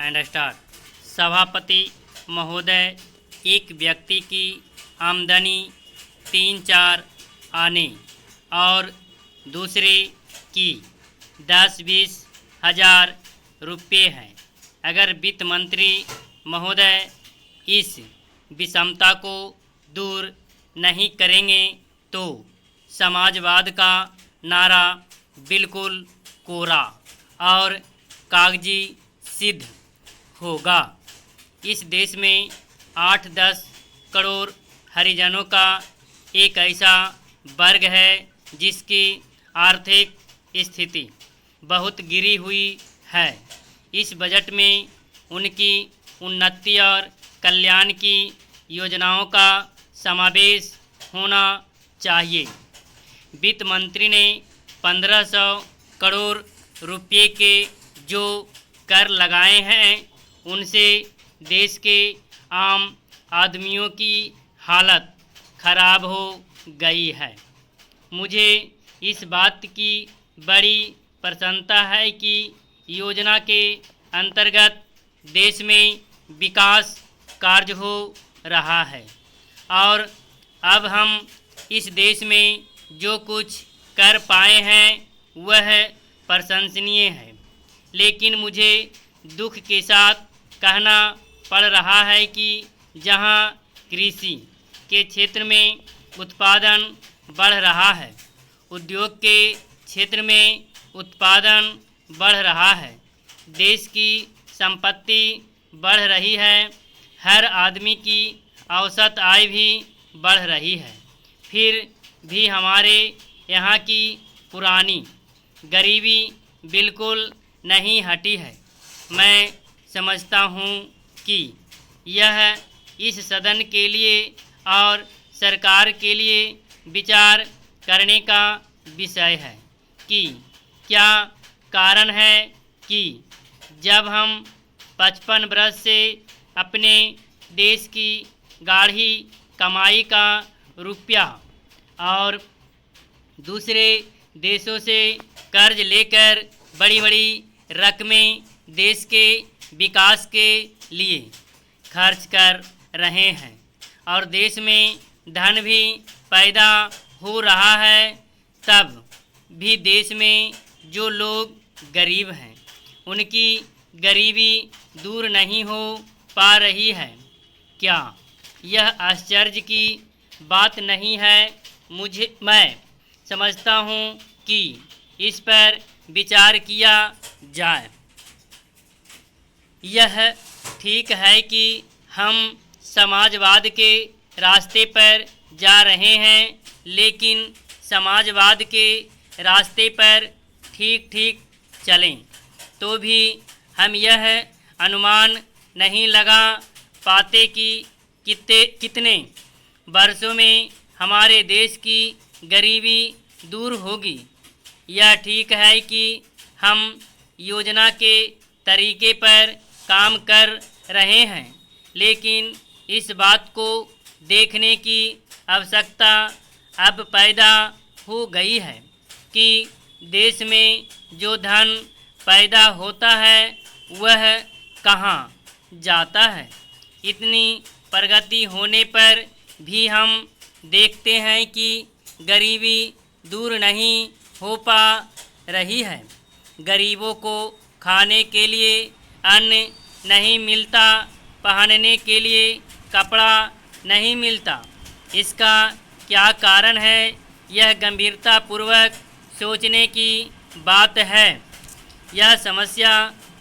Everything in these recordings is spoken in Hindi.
And start. सभापति महोदय, एक व्यक्ति की आमदनी 3-4 आने और दूसरे की 10-20 हज़ार रुपये हैं। अगर वित्त मंत्री महोदय इस विषमता को दूर नहीं करेंगे तो समाजवाद का नारा बिल्कुल कोरा और कागजी सिद्ध होगा। इस देश में 8-10 करोड़ हरिजनों का एक ऐसा वर्ग है जिसकी आर्थिक स्थिति बहुत गिरी हुई है। इस बजट में उनकी उन्नति और कल्याण की योजनाओं का समावेश होना चाहिए। वित्त मंत्री ने 1500 करोड़ रुपये के जो कर लगाए हैं उनसे देश के आम आदमियों की हालत खराब हो गई है। मुझे इस बात की बड़ी प्रसन्नता है कि योजना के अंतर्गत देश में विकास कार्य हो रहा है और अब हम इस देश में जो कुछ कर पाए हैं वह प्रशंसनीय है। लेकिन मुझे दुख के साथ कहना पड़ रहा है कि जहां कृषि के क्षेत्र में उत्पादन बढ़ रहा है, उद्योग के क्षेत्र में उत्पादन बढ़ रहा है, देश की संपत्ति बढ़ रही है, हर आदमी की औसत आय भी बढ़ रही है, फिर भी हमारे यहाँ की पुरानी गरीबी बिल्कुल नहीं हटी है। मैं समझता हूँ कि यह इस सदन के लिए और सरकार के लिए विचार करने का विषय है कि क्या कारण है कि जब हम 55 वर्ष से अपने देश की गाढ़ी कमाई का रुपया और दूसरे देशों से कर्ज लेकर बड़ी बड़ी रकमें देश के विकास के लिए खर्च कर रहे हैं और देश में धन भी पैदा हो रहा है, तब भी देश में जो लोग गरीब हैं उनकी गरीबी दूर नहीं हो पा रही है। क्या यह आश्चर्य की बात नहीं है? मैं समझता हूँ कि इस पर विचार किया जाए। यह ठीक है कि हम समाजवाद के रास्ते पर जा रहे हैं, लेकिन समाजवाद के रास्ते पर ठीक ठीक चलें तो भी हम यह अनुमान नहीं लगा पाते कि कितने वर्षों में हमारे देश की गरीबी दूर होगी। यह ठीक है कि हम योजना के तरीके पर काम कर रहे हैं, लेकिन इस बात को देखने की आवश्यकता अब पैदा हो गई है कि देश में जो धन पैदा होता है वह कहाँ जाता है। इतनी प्रगति होने पर भी हम देखते हैं कि गरीबी दूर नहीं हो पा रही है। गरीबों को खाने के लिए अन्न नहीं मिलता, पहनने के लिए कपड़ा नहीं मिलता। इसका क्या कारण है? यह गंभीरतापूर्वक सोचने की बात है। यह समस्या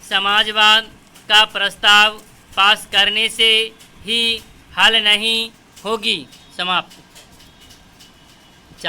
समाजवाद का प्रस्ताव पास करने से ही हल नहीं होगी। समाप्त।